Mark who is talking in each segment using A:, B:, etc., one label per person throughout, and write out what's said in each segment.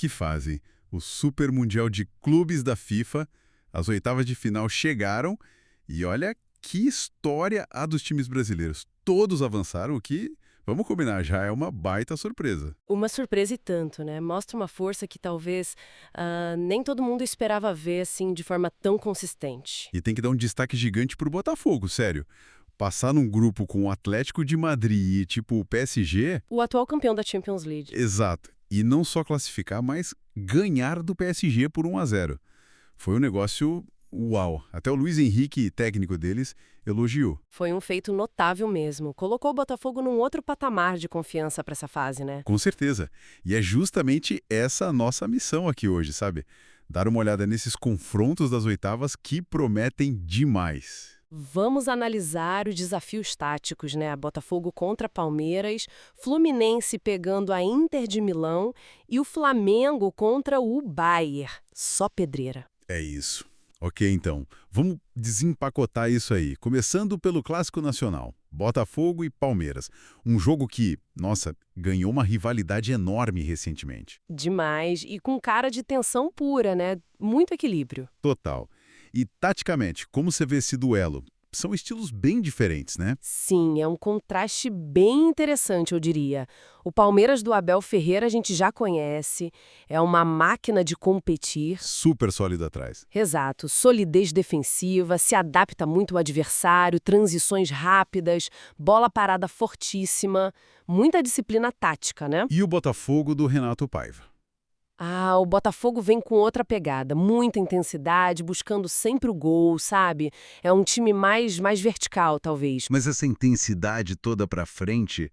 A: que fase. O Super Mundial de Clubes da FIFA, as oitavas de final chegaram e olha que história a dos times brasileiros. Todos avançaram, o que, vamos combinar, já é uma baita surpresa.
B: Uma surpresa e tanto, né? Mostra uma força que talvez nem todo mundo esperava ver assim de forma tão consistente.
A: E tem que dar um destaque gigante pro Botafogo, sério. Passar num grupo com o Atlético de Madrid e tipo o PSG,
B: O atual campeão da Champions League.
A: exato. E não só classificar, mas ganhar do PSG por 1-0. Foi um negócio uau. Até o Luiz Henrique, técnico deles, elogiou.
B: Foi um feito notável mesmo. Colocou o Botafogo num outro patamar de confiança para essa fase, né?
A: Com certeza. E é justamente essa a nossa missão aqui hoje, sabe? Dar uma olhada nesses confrontos das oitavas que prometem demais.
B: Vamos analisar os desafios táticos, né? Botafogo contra Palmeiras, Fluminense pegando a Inter de Milão e o Flamengo contra o Bayern. Só pedreira.
A: É isso. Ok, então, vamos desempacotar isso aí. Começando pelo Clássico Nacional, Botafogo e Palmeiras. Um jogo que, nossa, ganhou uma rivalidade enorme recentemente.
B: Demais e com cara de tensão pura, né? Muito equilíbrio.
A: Total. E taticamente, como você vê esse duelo? São estilos bem diferentes, né?
B: Sim, é um contraste bem interessante, eu diria. O Palmeiras do Abel Ferreira a gente já conhece, é uma máquina de competir.
A: Super sólido atrás.
B: Exato, solidez defensiva, se adapta muito ao adversário, transições rápidas, bola parada fortíssima, muita disciplina tática, né?
A: E o Botafogo do Renato Paiva?
B: Ah, o Botafogo vem com outra pegada, muita intensidade, buscando sempre o gol, sabe? É um time mais vertical, talvez.
A: Mas essa intensidade toda pra frente,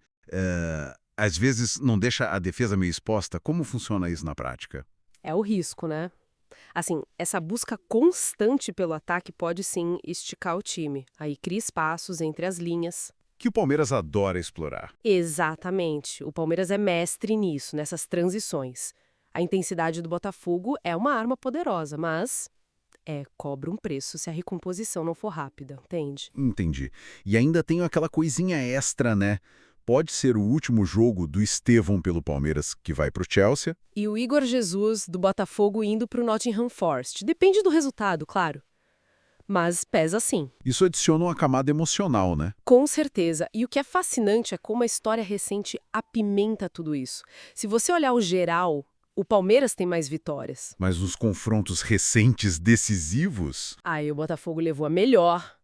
A: às vezes não deixa a defesa meio exposta? Como funciona isso na prática?
B: É o risco, né? Assim, essa busca constante pelo ataque pode sim esticar o time. Aí cria espaços entre as linhas.
A: Que o Palmeiras adora explorar.
B: Exatamente. O Palmeiras é mestre nisso, nessas transições. A intensidade do Botafogo é uma arma poderosa, mas cobra um preço se a recomposição não for rápida, entende?
A: Entendi. E ainda tem aquela coisinha extra, né? Pode ser o último jogo do Estevão pelo Palmeiras que vai pro Chelsea.
B: E o Igor Jesus do Botafogo indo pro Nottingham Forest. Depende do resultado, claro. Mas pesa sim.
A: Isso adiciona uma camada emocional, né?
B: Com certeza. E o que é fascinante é como a história recente apimenta tudo isso. Se você olhar o geral, o Palmeiras tem mais vitórias.
A: Mas nos confrontos recentes decisivos,
B: Aí o Botafogo levou a melhor.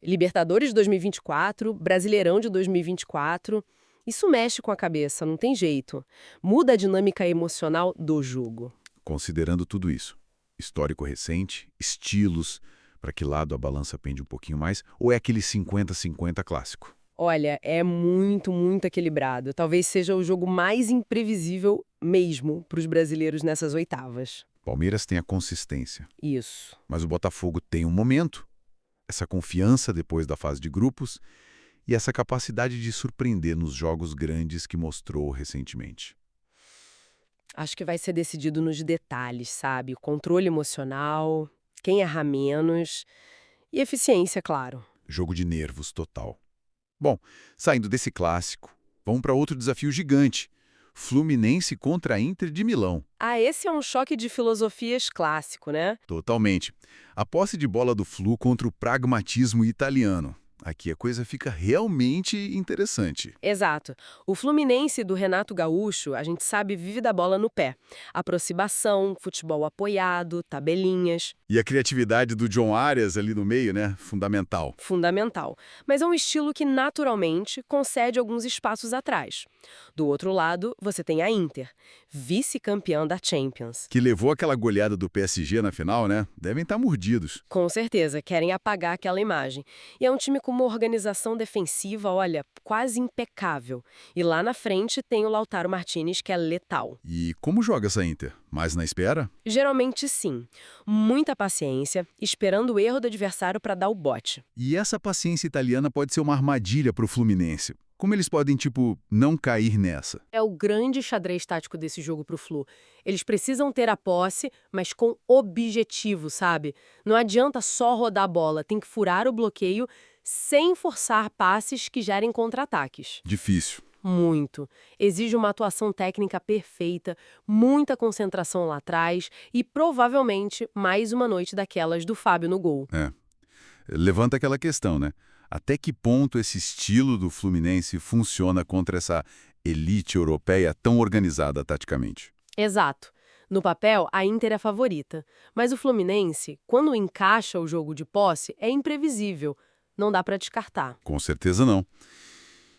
B: Libertadores de 2024, Brasileirão de 2024. Isso mexe com a cabeça, não tem jeito. Muda a dinâmica emocional do jogo.
A: considerando tudo isso, histórico recente, estilos, para que lado a balança pende um pouquinho mais, ou é aquele 50-50 clássico?
B: Olha, é muito equilibrado. Talvez seja o jogo mais imprevisível mesmo para os brasileiros nessas oitavas.
A: Palmeiras tem a consistência,
B: Isso.
A: mas o Botafogo tem um momento, essa confiança depois da fase de grupos e essa capacidade de surpreender nos jogos grandes que mostrou recentemente.
B: Acho que vai ser decidido nos detalhes, sabe? O controle emocional, quem erra menos e eficiência, claro.
A: Jogo de nervos total. Bom, saindo desse clássico, vamos para outro desafio gigante. Fluminense contra a Inter de Milão.
B: Ah, esse é um choque de filosofias clássico, né?
A: Totalmente. A posse de bola do Flu contra o pragmatismo italiano. Aqui a coisa fica realmente interessante.
B: Exato. O Fluminense do Renato Gaúcho, a gente sabe, vive da bola no pé. Aproximação, futebol apoiado, tabelinhas.
A: E a criatividade do John Arias ali no meio, né? Fundamental.
B: Fundamental. Mas é um estilo que, naturalmente, concede alguns espaços atrás. Do outro lado, você tem a Inter, vice-campeã da Champions.
A: Que levou aquela goleada do PSG na final, né? Devem estar mordidos.
B: Com certeza, querem apagar aquela imagem. E é um time com uma organização defensiva, olha, quase impecável. E lá na frente tem o Lautaro Martinez, que é letal.
A: E como joga essa Inter? Mais na espera?
B: Geralmente sim. Muita paciência, esperando o erro do adversário para dar o bote.
A: E essa paciência italiana pode ser uma armadilha para o Fluminense. Como eles podem, tipo, não cair nessa?
B: É o grande xadrez tático desse jogo pro Flu. Eles precisam ter a posse, mas com objetivo, sabe? Não adianta só rodar a bola, tem que furar o bloqueio sem forçar passes que gerem contra-ataques.
A: Difícil.
B: Muito. Exige uma atuação técnica perfeita, muita concentração lá atrás e provavelmente mais uma noite daquelas do Fábio no gol.
A: É. Levanta aquela questão, né? Até que ponto esse estilo do Fluminense funciona contra essa elite europeia tão organizada taticamente?
B: Exato. No papel, a Inter é a favorita. Mas o Fluminense, quando encaixa o jogo de posse, é imprevisível. Não dá para descartar.
A: Com certeza não.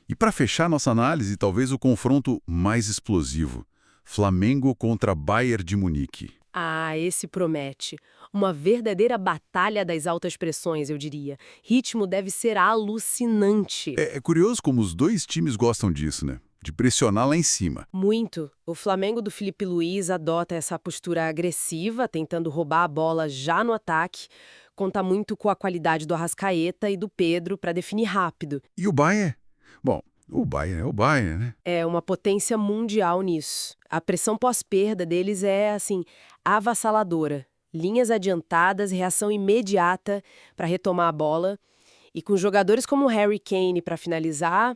A: E para fechar nossa análise, talvez o confronto mais explosivo. Flamengo contra Bayern de Munique.
B: Ah, esse promete. Uma verdadeira batalha das altas pressões, eu diria. Ritmo deve ser alucinante.
A: É curioso como os dois times gostam disso, né? De pressionar lá em cima.
B: Muito. O Flamengo do Felipe Luiz adota essa postura agressiva, tentando roubar a bola já no ataque. Conta muito com a qualidade do Arrascaeta e do Pedro para definir rápido.
A: E o Bayern? Bom, o Bayern é o Bayern, né?
B: É uma potência mundial nisso. A pressão pós-perda deles é, assim, avassaladora. Linhas adiantadas, reação imediata para retomar a bola. E com jogadores como o Harry Kane para finalizar,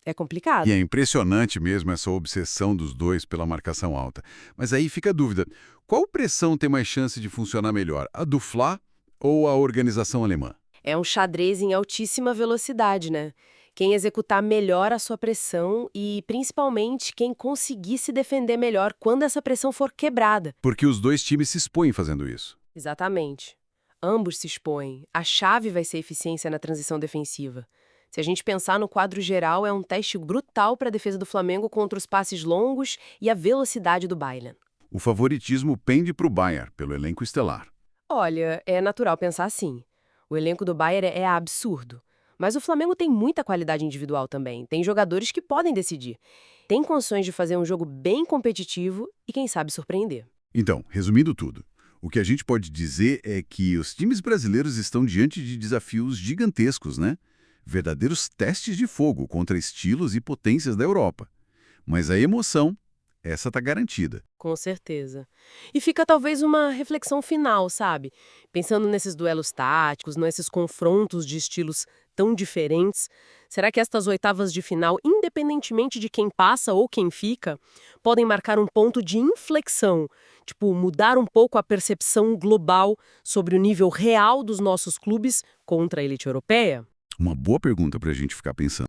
B: é complicado.
A: E é impressionante mesmo essa obsessão dos dois pela marcação alta. Mas aí fica a dúvida, qual pressão tem mais chance de funcionar melhor, a do Fla ou a organização alemã?
B: É um xadrez em altíssima velocidade, né? Quem executar melhor a sua pressão e, principalmente, quem conseguir se defender melhor quando essa pressão for quebrada.
A: Porque os dois times se expõem fazendo isso.
B: Exatamente. Ambos se expõem. A chave vai ser eficiência na transição defensiva. Se a gente pensar no quadro geral, é um teste brutal para a defesa do Flamengo contra os passes longos e a velocidade do Bayern.
A: O favoritismo pende para o Bayern, pelo elenco estelar.
B: Olha, é natural pensar assim. O elenco do Bayern é absurdo. Mas o Flamengo tem muita qualidade individual também. Tem jogadores que podem decidir. Tem condições de fazer um jogo bem competitivo e, quem sabe, surpreender.
A: Então, resumindo tudo, o que a gente pode dizer é que os times brasileiros estão diante de desafios gigantescos, né? Verdadeiros testes de fogo contra estilos e potências da Europa. Mas a emoção, essa tá garantida.
B: Com certeza. E fica talvez uma reflexão final, sabe? Pensando nesses duelos táticos, nesses confrontos de estilos tão diferentes, será que estas oitavas de final, independentemente de quem passa ou quem fica, podem marcar um ponto de inflexão? Tipo, mudar um pouco a percepção global sobre o nível real dos nossos clubes contra a elite europeia?
A: Uma boa pergunta para a gente ficar pensando.